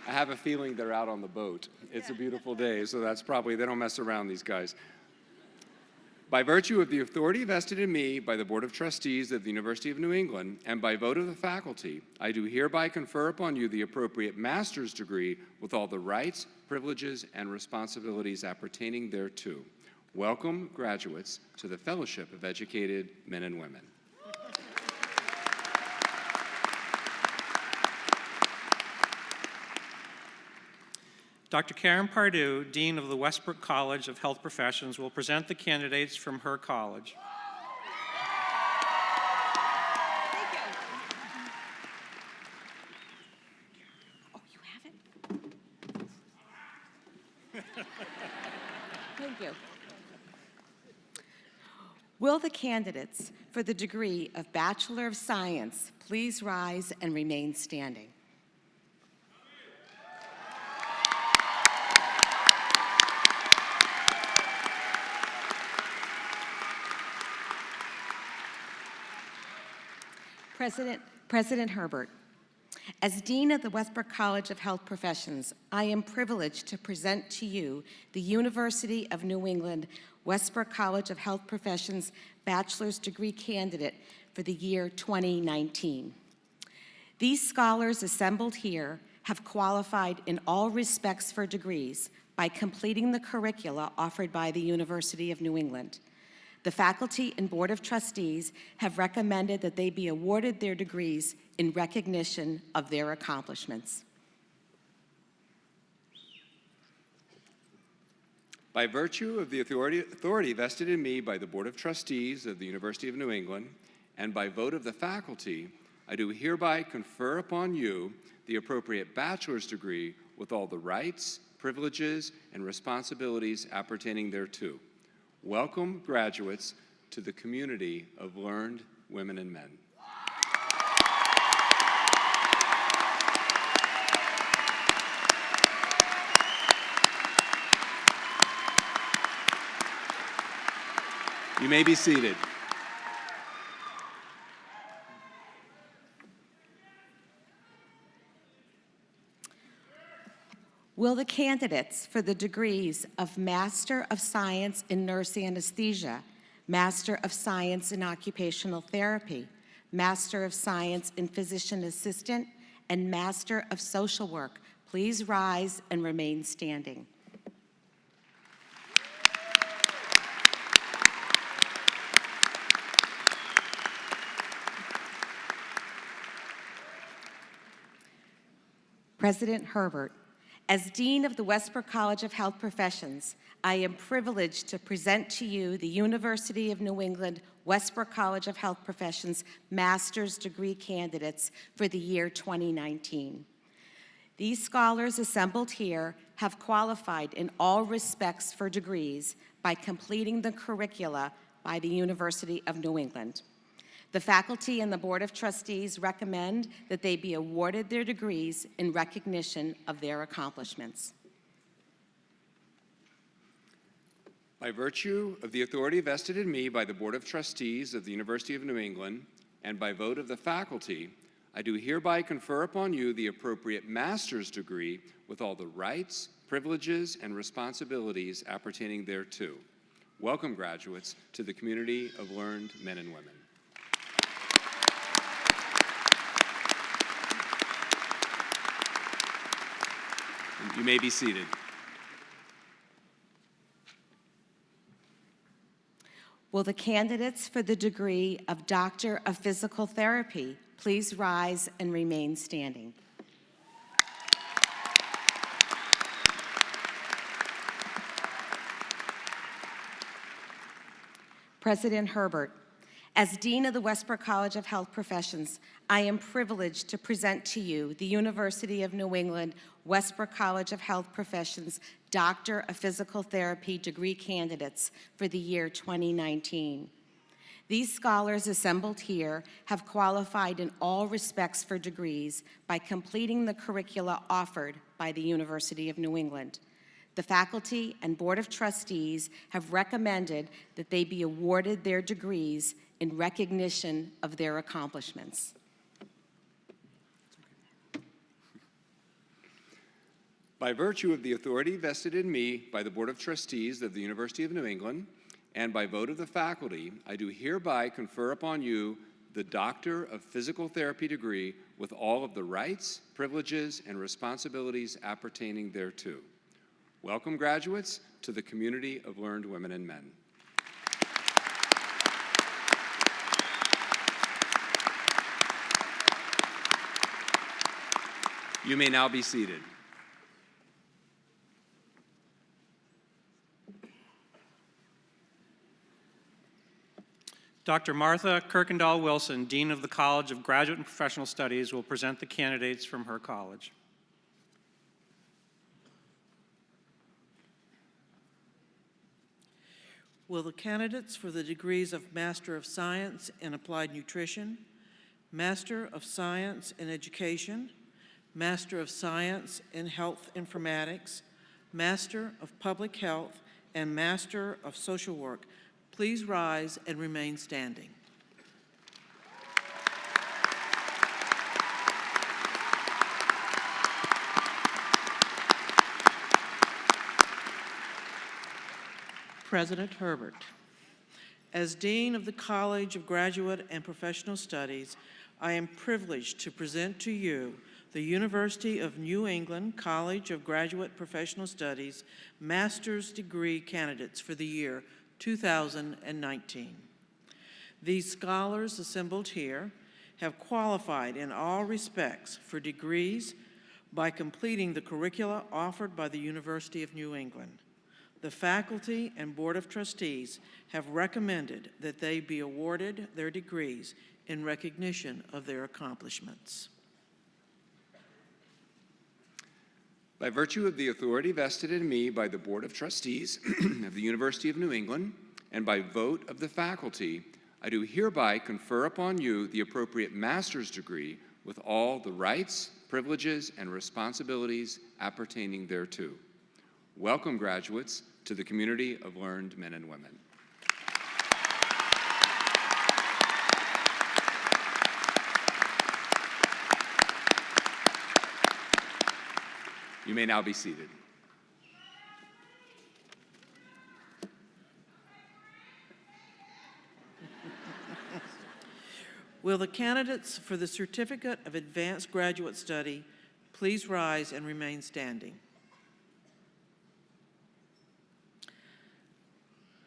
I have a feeling they're out on the boat. It's a beautiful day, so that's probably, they don't mess around, these guys. By virtue of the authority vested in me by the Board of Trustees of the University of New England and by vote of the faculty, I do hereby confer upon you the appropriate master's degree with all the rights, privileges, and responsibilities appertaining thereto. Welcome, graduates, to the Fellowship of Educated Men and Women. Dr. Karen Pardue, Dean of the Westbrook College of Health Professions, will present the candidates from her college. Oh, you have it? Thank you. Will the candidates for the degree of Bachelor of Science please rise and remain standing? President Herbert, as Dean of the Westbrook College of Health Professions, I am privileged to present to you the University of New England Westbrook College of Health Professions bachelor's degree candidate for the year 2019. These scholars assembled here have qualified in all respects for degrees by completing the curricula offered by the University of New England. The faculty and Board of Trustees have recommended that they be awarded their degrees in recognition of their accomplishments. By virtue of the authority vested in me by the Board of Trustees of the University of New England and by vote of the faculty, I do hereby confer upon you the appropriate bachelor's degree with all the rights, privileges, and responsibilities appertaining thereto. Welcome, graduates, to the community of learned women and men. You may be seated. Will the candidates for the degrees of Master of Science in Nurse Anesthesia, Master of Science in Occupational Therapy, Master of Science in Physician Assistant, and Master of Social Work please rise and remain standing? President Herbert, as Dean of the Westbrook College of Health Professions, I am privileged to present to you the University of New England Westbrook College of Health Professions master's degree candidates for the year 2019. These scholars assembled here have qualified in all respects for degrees by completing the curricula by the University of New England. The faculty and the Board of Trustees recommend that they be awarded their degrees in recognition of their accomplishments. By virtue of the authority vested in me by the Board of Trustees of the University of New England and by vote of the faculty, I do hereby confer upon you the appropriate master's degree with all the rights, privileges, and responsibilities appertaining thereto. Welcome, graduates, to the community of learned men and women. You may be seated. Will the candidates for the degree of Doctor of Physical Therapy please rise and remain standing? President Herbert, as Dean of the Westbrook College of Health Professions, I am privileged to present to you the University of New England Westbrook College of Health Professions Doctor of Physical Therapy degree candidates for the year 2019. These scholars assembled here have qualified in all respects for degrees by completing the curricula offered by the University of New England. The faculty and Board of Trustees have recommended that they be awarded their degrees in recognition of their accomplishments. By virtue of the authority vested in me by the Board of Trustees of the University of New England and by vote of the faculty, I do hereby confer upon you the Doctor of Physical Therapy degree with all of the rights, privileges, and responsibilities appertaining thereto. Welcome, graduates, to the community of learned women and men. You may now be seated. Dr. Martha Kirkendall Wilson, Dean of the College of Graduate and Professional Studies, will present the candidates from her college. Will the candidates for the degrees of Master of Science in Applied Nutrition, Master of Science in Education, Master of Science in Health Informatics, Master of Public Health, and Master of Social Work please rise and remain standing? President Herbert, as Dean of the College of Graduate and Professional Studies, I am privileged to present to you the University of New England College of Graduate Professional Studies master's degree candidates for the year 2019. These scholars assembled here have qualified in all respects for degrees by completing the curricula offered by the University of New England. The faculty and Board of Trustees have recommended that they be awarded their degrees in recognition of their accomplishments. By virtue of the authority vested in me by the Board of Trustees of the University of New England and by vote of the faculty, I do hereby confer upon you the appropriate master's degree with all the rights, privileges, and responsibilities appertaining thereto. Welcome, graduates, to the community of learned men and women. You may now be seated. Will the candidates for the Certificate of Advanced Graduate Study please rise and remain standing?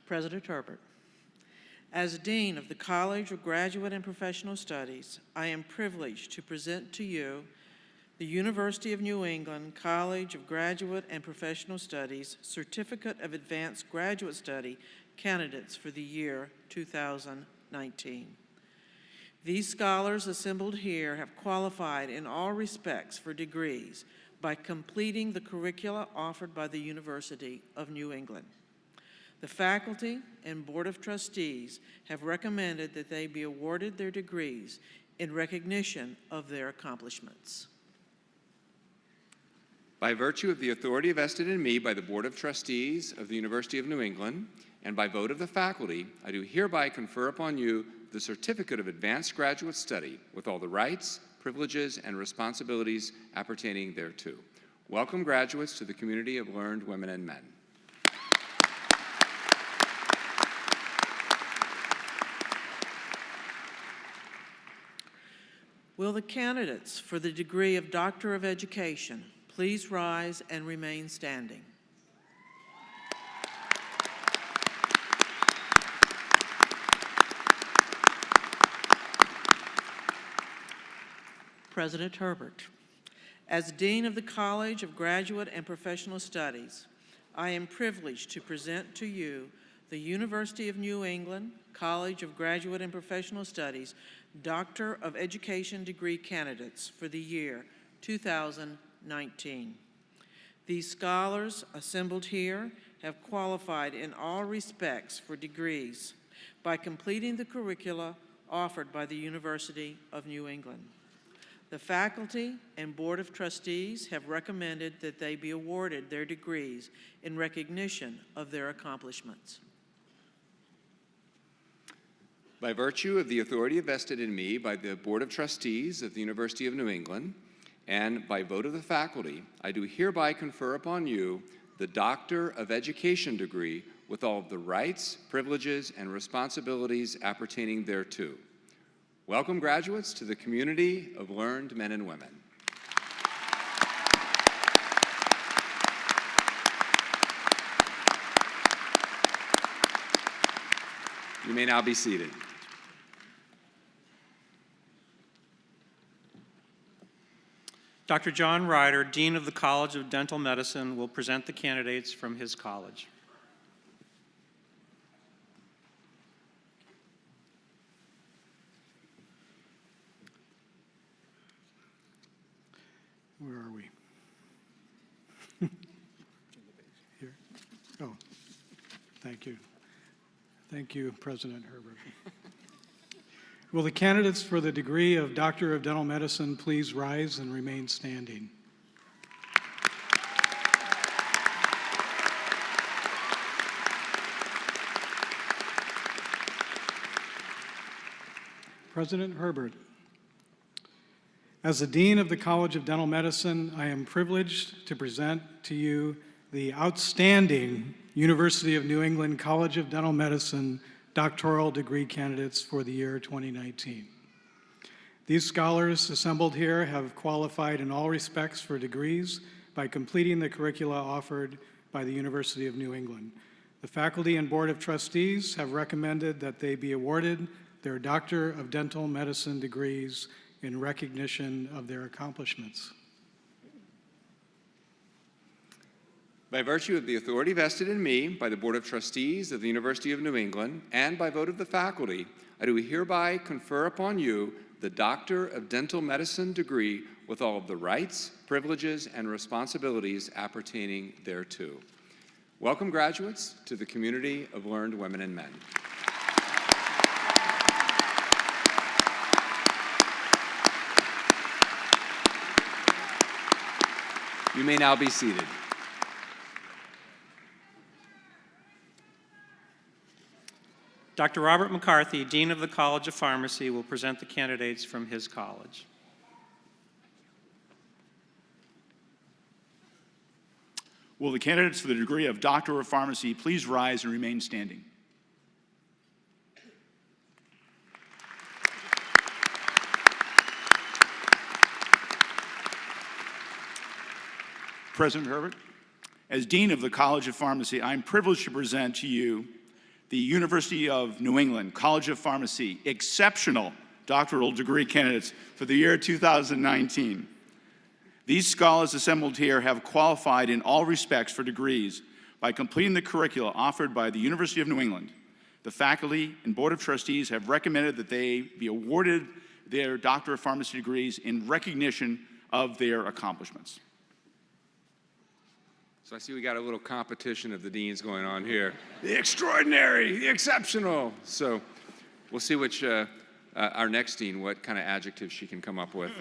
President Herbert, as Dean of the College of Graduate and Professional Studies, I am privileged to present to you the University of New England College of Graduate and Professional Studies Certificate of Advanced Graduate Study candidates for the year 2019. These scholars assembled here have qualified in all respects for degrees by completing the curricula offered by the University of New England. The faculty and Board of Trustees have recommended that they be awarded their degrees in recognition of their accomplishments. By virtue of the authority vested in me by the Board of Trustees of the University of New England, and by vote of the faculty, I do hereby confer upon you the Certificate of Advanced Graduate Study with all the rights, privileges, and responsibilities appertaining thereto. Welcome, graduates, to the community of learned women and men. Will the candidates for the degree of Doctor of Education please rise and remain standing? President Herbert, as Dean of the College of Graduate and Professional Studies, I am privileged to present to you the University of New England College of Graduate and Professional Studies Doctor of Education degree candidates for the year 2019. These scholars assembled here have qualified in all respects for degrees by completing the curricula offered by the University of New England. The faculty and Board of Trustees have recommended that they be awarded their degrees in recognition of their accomplishments. By virtue of the authority vested in me by the Board of Trustees of the University of New England, and by vote of the faculty, I do hereby confer upon you the Doctor of Education degree with all of the rights, privileges, and responsibilities appertaining thereto. Welcome, graduates, to the community of learned men and women. You may now be seated. Dr. John Ryder, Dean of the College of Dental Medicine, will present the candidates from his college. Where are we? Here. Oh, thank you. Thank you, President Herbert. Will the candidates for the degree of Doctor of Dental Medicine please rise and remain standing? President Herbert, as the Dean of the College of Dental Medicine, I am privileged to present to you the outstanding University of New England College of Dental Medicine doctoral degree candidates for the year 2019. These scholars assembled here have qualified in all respects for degrees by completing the curricula offered by the University of New England. The faculty and Board of Trustees have recommended that they be awarded their Doctor of Dental Medicine degrees in recognition of their accomplishments. By virtue of the authority vested in me by the Board of Trustees of the University of New England and by vote of the faculty, I do hereby confer upon you the Doctor of Dental Medicine degree with all of the rights, privileges, and responsibilities appertaining thereto. Welcome, graduates, to the community of learned women and men. You may now be seated. Dr. Robert McCarthy, Dean of the College of Pharmacy, will present the candidates from his college. Will the candidates for the degree of Doctor of Pharmacy please rise and remain standing? President Herbert, as Dean of the College of Pharmacy, I am privileged to present to you the University of New England College of Pharmacy exceptional doctoral degree candidates for the year 2019. These scholars assembled here have qualified in all respects for degrees by completing the curricula offered by the University of New England. The faculty and Board of Trustees have recommended that they be awarded their Doctor of Pharmacy degrees in recognition of their accomplishments. So I see we got a little competition of the deans going on here. The extraordinary, the exceptional. So we'll see which, our next dean, what kind of adjective she can come up with.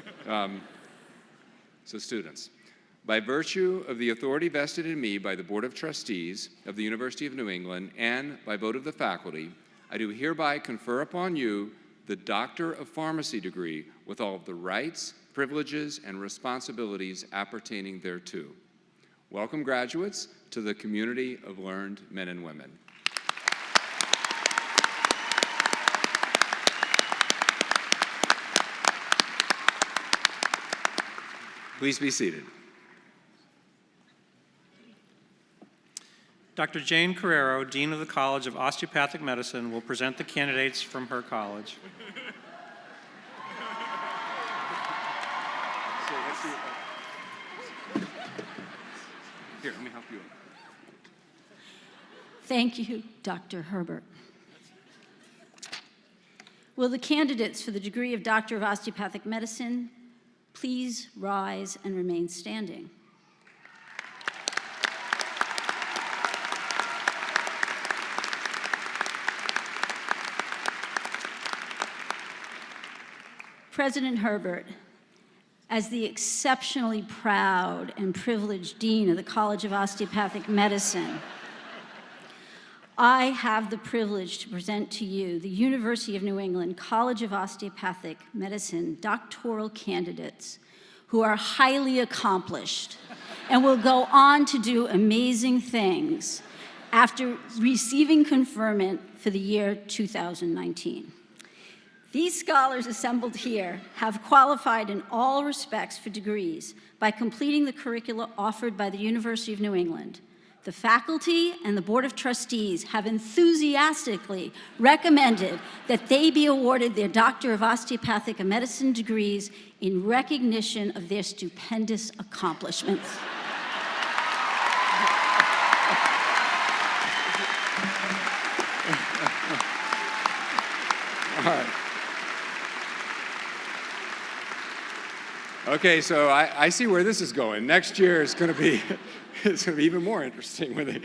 So students, by virtue of the authority vested in me by the Board of Trustees of the University of New England and by vote of the faculty, I do hereby confer upon you the Doctor of Pharmacy degree with all of the rights, privileges, and responsibilities appertaining thereto. Welcome, graduates, to the community of learned men and women. Please be seated. Dr. Jane Carrero, Dean of the College of Osteopathic Medicine, will present the candidates from her college. Here, let me help you. Thank you, Dr. Herbert. Will the candidates for the degree of Doctor of Osteopathic Medicine please rise and remain standing? President Herbert, as the exceptionally proud and privileged Dean of the College of Osteopathic Medicine, I have the privilege to present to you the University of New England College of Osteopathic Medicine doctoral candidates who are highly accomplished and will go on to do amazing things after receiving conferment for the year 2019. These scholars assembled here have qualified in all respects for degrees by completing the curricula offered by the University of New England. The faculty and the Board of Trustees have enthusiastically recommended that they be awarded their Doctor of Osteopathic Medicine degrees in recognition of their stupendous accomplishments. All right. Okay, so I see where this is going. Next year is going to be it's going to be even more interesting.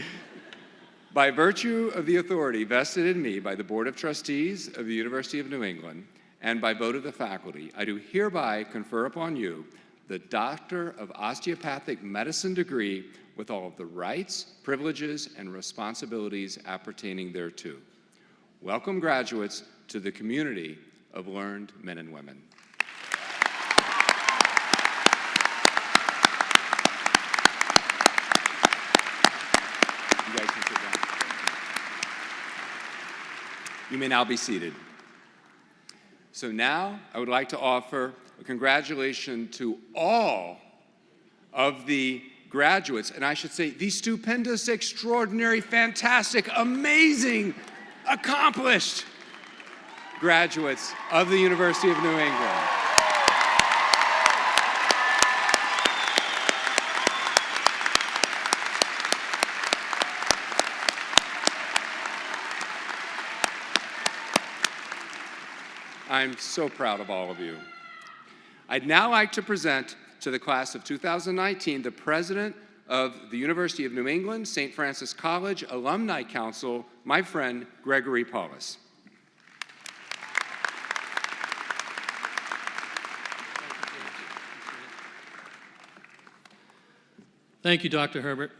By virtue of the authority vested in me by the Board of Trustees of the University of New England and by vote of the faculty, I do hereby confer upon you the Doctor of Osteopathic Medicine degree with all of the rights, privileges, and responsibilities appertaining thereto. Welcome, graduates, to the community of learned men and women. You guys can sit down. You may now be seated. So now I would like to offer a congratulations to all of the graduates, and I should say the stupendous, extraordinary, fantastic, amazing, accomplished graduates of the University of New England. I'm so proud of all of you. I'd now like to present to the class of 2019 the president of the University of New England, St. Francis College Alumni Council, my friend Gregory Paulus. Thank you, Dr. Herbert.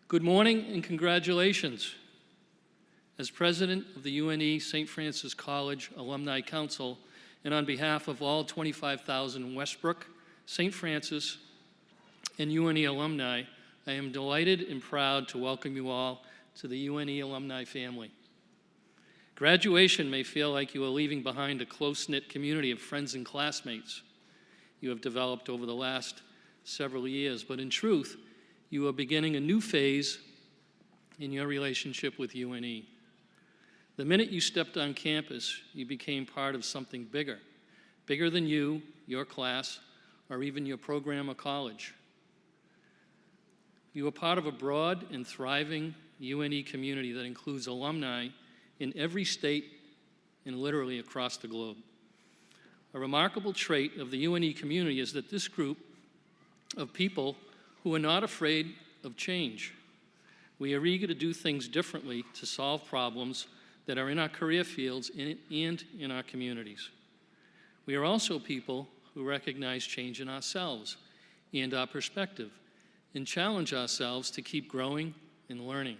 Good morning and congratulations. As president of the UNE St. Francis College Alumni Council, and on behalf of all 25,000 Westbrook, St. Francis, and UNE alumni, I am delighted and proud to welcome you all to the UNE alumni family. Graduation may feel like you are leaving behind a close-knit community of friends and classmates you have developed over the last several years, but in truth, you are beginning a new phase in your relationship with UNE. The minute you stepped on campus, you became part of something bigger than you, your class, or even your program or college. You are part of a broad and thriving UNE community that includes alumni in every state and literally across the globe. A remarkable trait of the UNE community is that this group of people who are not afraid of change. We are eager to do things differently to solve problems that are in our career fields and in our communities. We are also people who recognize change in ourselves and our perspective and challenge ourselves to keep growing and learning.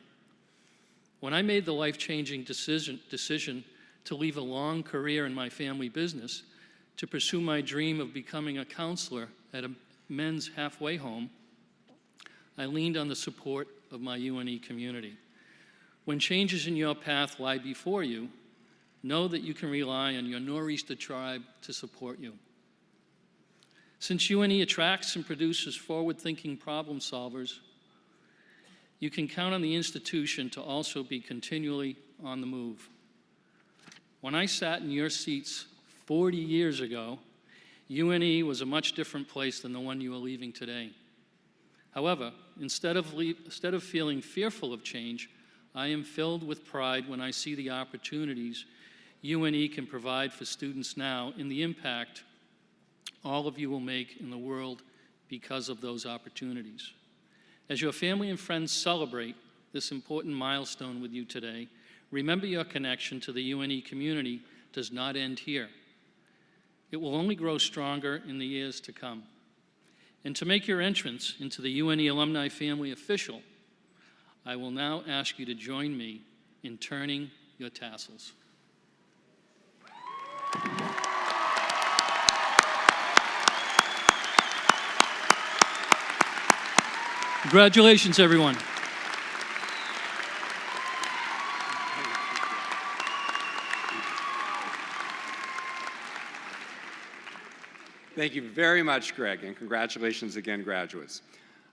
When I made the life-changing decision to leave a long career in my family business to pursue my dream of becoming a counselor at a men's halfway home, I leaned on the support of my UNE community. When changes in your path lie before you, know that you can rely on your Nor'easter tribe to support you. Since UNE attracts and produces forward-thinking problem solvers, you can count on the institution to also be continually on the move. When I sat in your seats 40 years ago, UNE was a much different place than the one you are leaving today. However, instead of feeling fearful of change, I am filled with pride when I see the opportunities UNE can provide for students now and the impact all of you will make in the world because of those opportunities. As your family and friends celebrate this important milestone with you today, remember your connection to the UNE community does not end here. It will only grow stronger in the years to come. And to make your entrance into the UNE alumni family official, I will now ask you to join me in turning your tassels. Congratulations, everyone. Thank you very much, Greg, and congratulations again, graduates.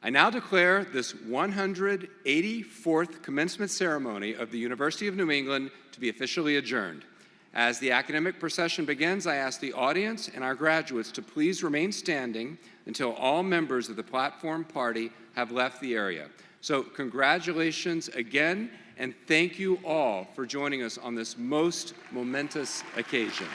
I now declare this 184th commencement ceremony of the University of New England to be officially adjourned. As the academic procession begins, I ask the audience and our graduates to please remain standing until all members of the platform party have left the area. So congratulations again, and thank you all for joining us on this most momentous occasion.